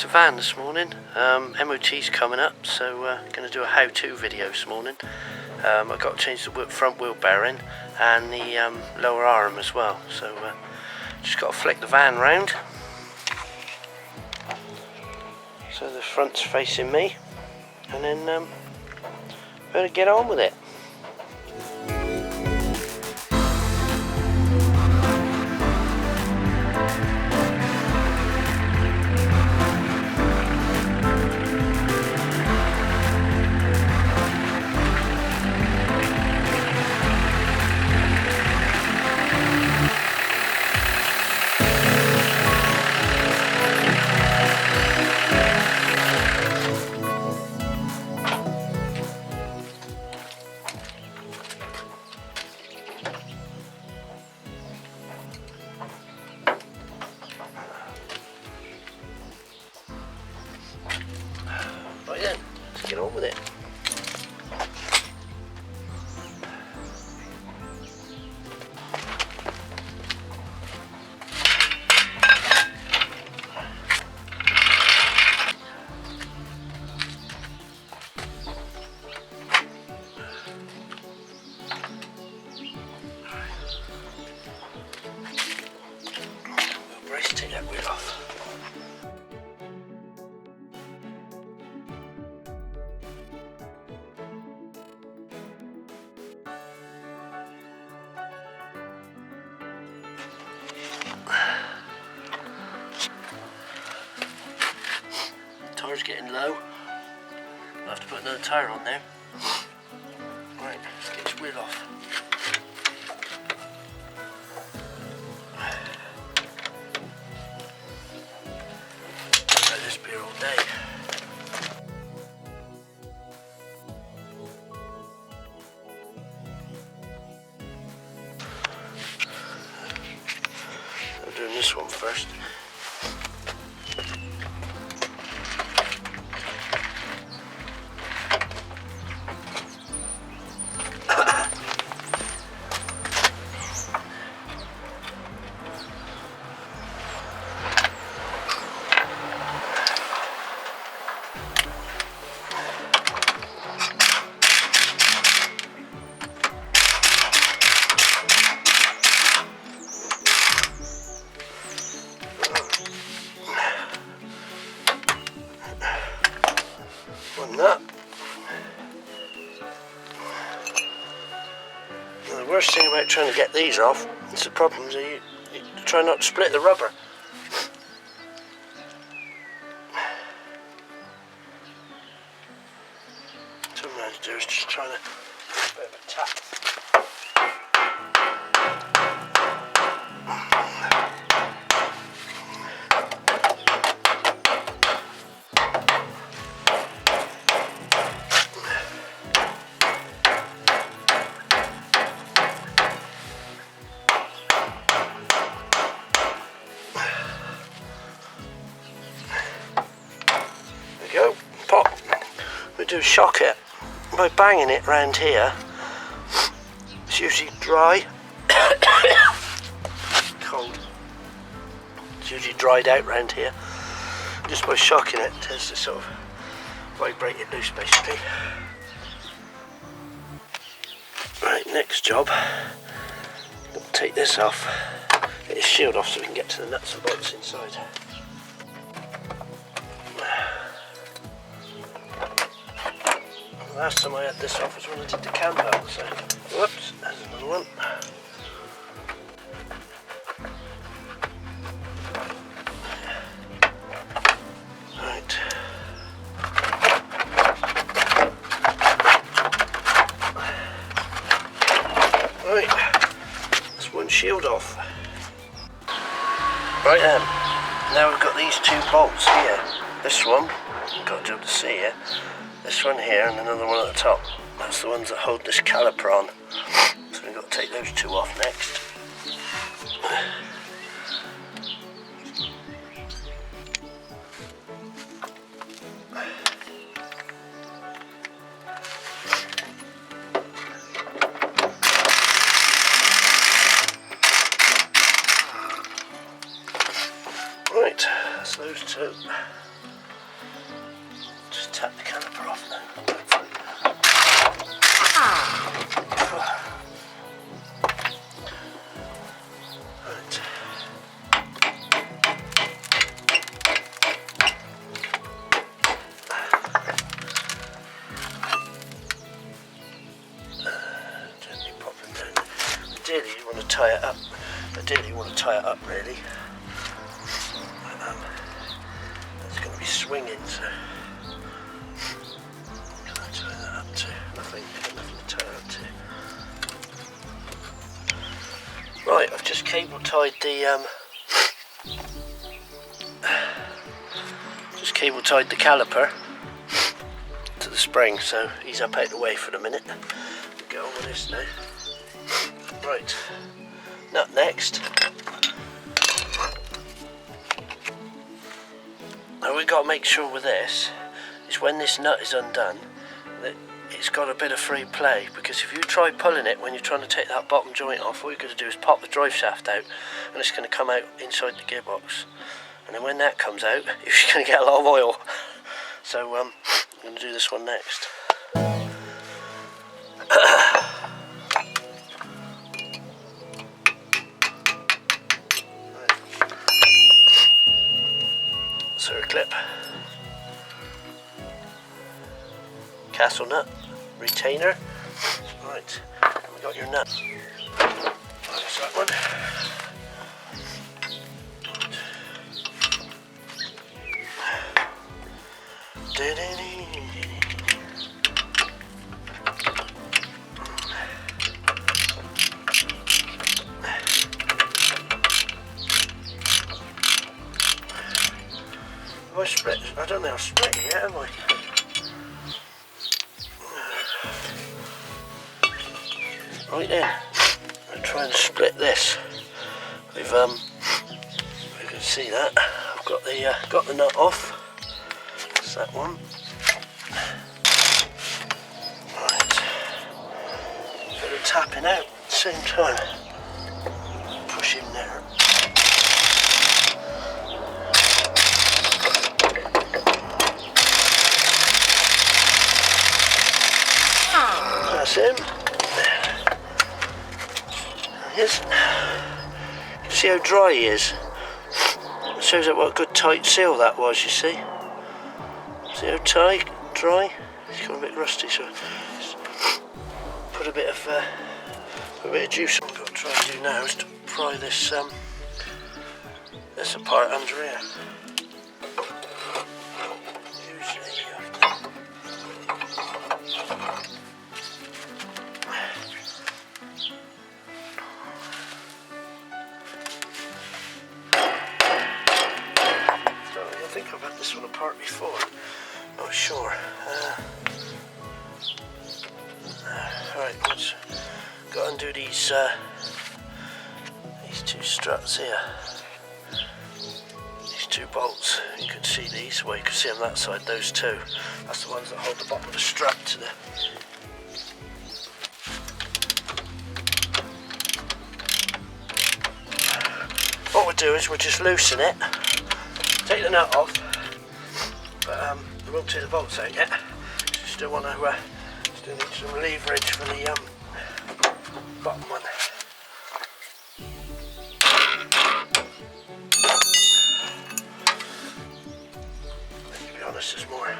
the van this morning. MOT's coming up, so going to do a how-to video this morning. I've got to change the front wheel bearing and the lower arm as well, so just got to flick the van round so the front's facing me, and then better get on with it. Right then, let's get on with it. Brace, take that wheel off. Tire's getting low. I'll have to put another tyre on there. Right, let's get this wheel off. Let this be all day. I'm doing this one first. That. Now, the worst thing about trying to get these off is the problems that you try not to split the rubber. So what I'm going to do is just try to a bit of a tap. Go, pop. We do shock it by banging it round here. It's usually dry. Cold. It's usually dried out round here. Just by shocking it, it tends to sort of vibrate it loose basically. Right, next job. We'll take this off. Get this shield off so we can get to the nuts and bolts inside. Last time I had this off was when I did the camper, so whoops, there's another one. Right. Right, that's one shield off. Right then, now we've got these two bolts here. This one, got to be able to see it. This one here and another one at the top. That's the ones that hold this caliper on. So we've got to take those two off next. Right, that's those two. cut the caliper off now. Right. Gently popping down. Ideally you want to tie it up. Ideally you want to tie it up really. It's going to be swinging, so I'm going to tie that up to nothing to tie it up to. Right, I've just cable tied the caliper to the spring, so he's up out the way for the minute. We'll get on with this now. Right, nut next. Now we've got to make sure with this is when this nut is undone that it's got a bit of free play, because if you try pulling it when you're trying to take that bottom joint off, all you're going to do is pop the drive shaft out and it's going to come out inside the gearbox, and then when that comes out you're going to get a lot of oil. So I'm going to do this one next. Clip, castle nut, retainer. Right, we got your nut. There's that one. Have I split? I don't think I've split it yet, have I? Right then, I'll try and split this. We've you can see that I've got the nut off. That's that one. Right, bit of tapping out at the same time. Push in there. That's him. Yes. See how dry he is? It shows what a good tight seal that was, you see? See how tight, dry? It's got a bit rusty, so just put a bit of juice. What I've got to try and do now is to pry this apart under here. Usually you have to. I think I've had this one apart before. Not sure. Right, let's go and undo these two struts here. These two bolts. You can see these. Well, you can see on that side. Those two. That's the ones that hold the bottom of the strut to the. What we'll do is we'll just loosen it. Take the nut off, but we won't take the bolts out yet. Still want to, still need some leverage for the bottom one. To be honest, there's more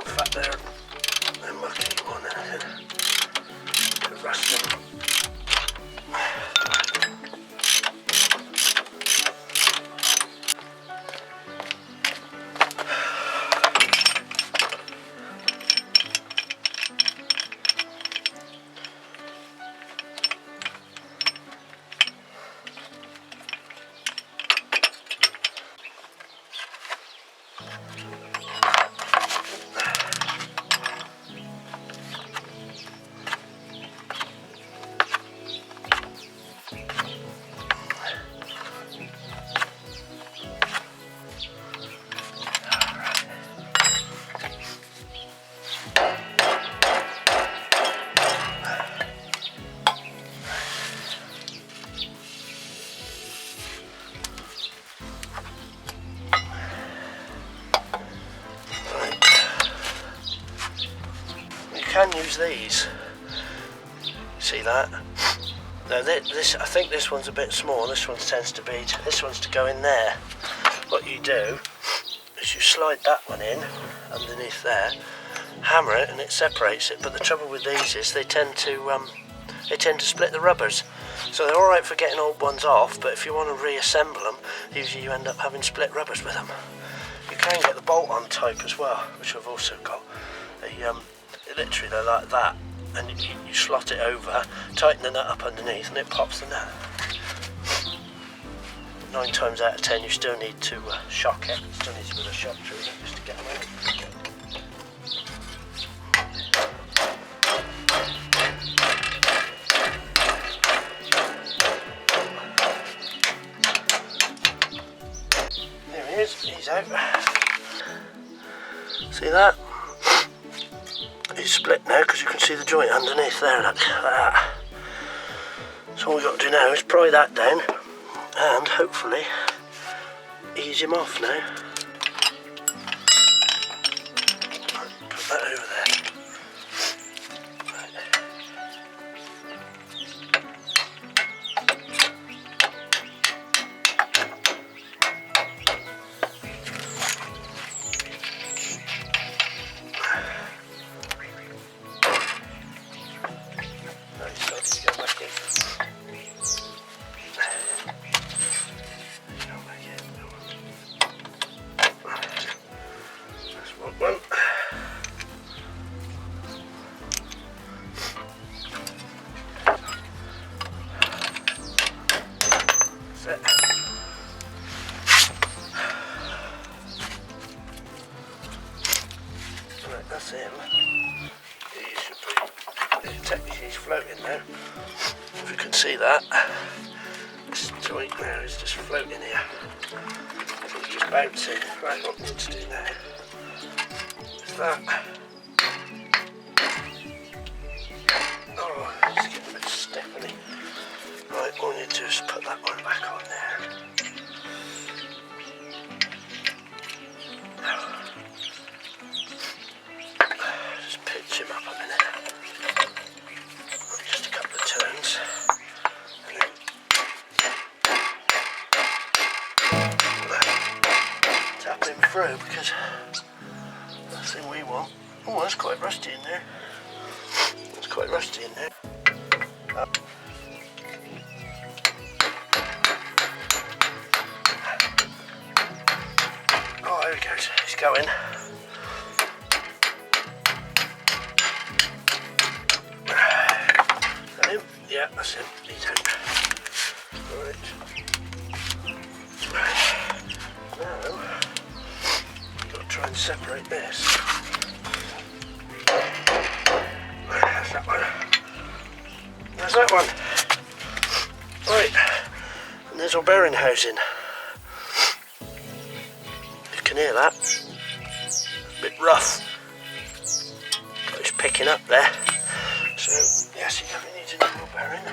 fat there than mucky on it. The rusting. can use these. See that? Now this, I think this one's a bit small. This one tends to be. This one's to go in there. What you do is you slide that one in underneath there, hammer it, and it separates it. But the trouble with these is they tend to split the rubbers. So they're all right for getting old ones off, but if you want to reassemble them, usually you end up having split rubbers with them. You can get the bolt-on type as well, which I've also got. Literally they're like that, and you slot it over, tighten the nut up underneath, and it pops the nut. 9 times out of 10 you still need to shock it. Still need to put a shock through it just to get them out. There he is, he's out. See that? He's split now because you can see the joint underneath there, look, like that. So all we've got to do now is pry that down and hopefully ease him off now. Put that over there. Right. That's him. He should be, technically he's floating now. If you can see that. This joint now is just floating here. So he's just bouncing. Right, what we need to do now is that. Oh, it's getting a bit stiffly. Right, all we need to do is put that one back on there. Just pitch him up a minute. Just a couple of turns. And then tap him through because that's the thing we want. Oh, that's quite rusty in there. It's quite rusty in there. Up. Oh, there he goes. He's going. Is that him? Yeah, that's him. He's out. Right. Now, you've got to try and separate this. That's that one. There's that one. Right. And there's our bearing housing. You can hear that. A bit rough. But it's picking up there. So, yes, you definitely need a new bearing.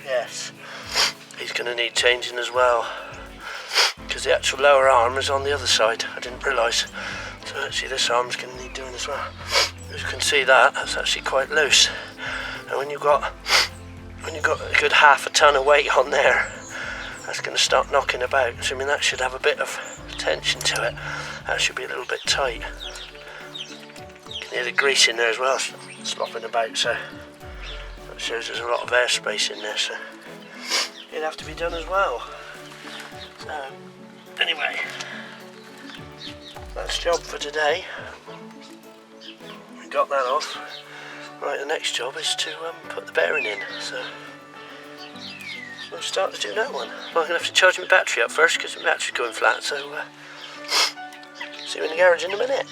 Yes. He's going to need changing as well. Because the actual lower arm is on the other side. I didn't realise. So actually this arm's going to need doing as well. As you can see that's actually quite loose. And when you've got a good half a ton of weight on there, that's going to start knocking about. So I mean that should have a bit of tension to it. That should be a little bit tight. You can hear the grease in there as well, slopping about. So that shows there's a lot of airspace in there. So it'd have to be done as well. So anyway, that's job for today. We got that off. Right, the next job is to put the bearing in. So we'll start to do that one. I'm going to have to charge my battery up first because my battery's going flat. So see you in the garage in a minute.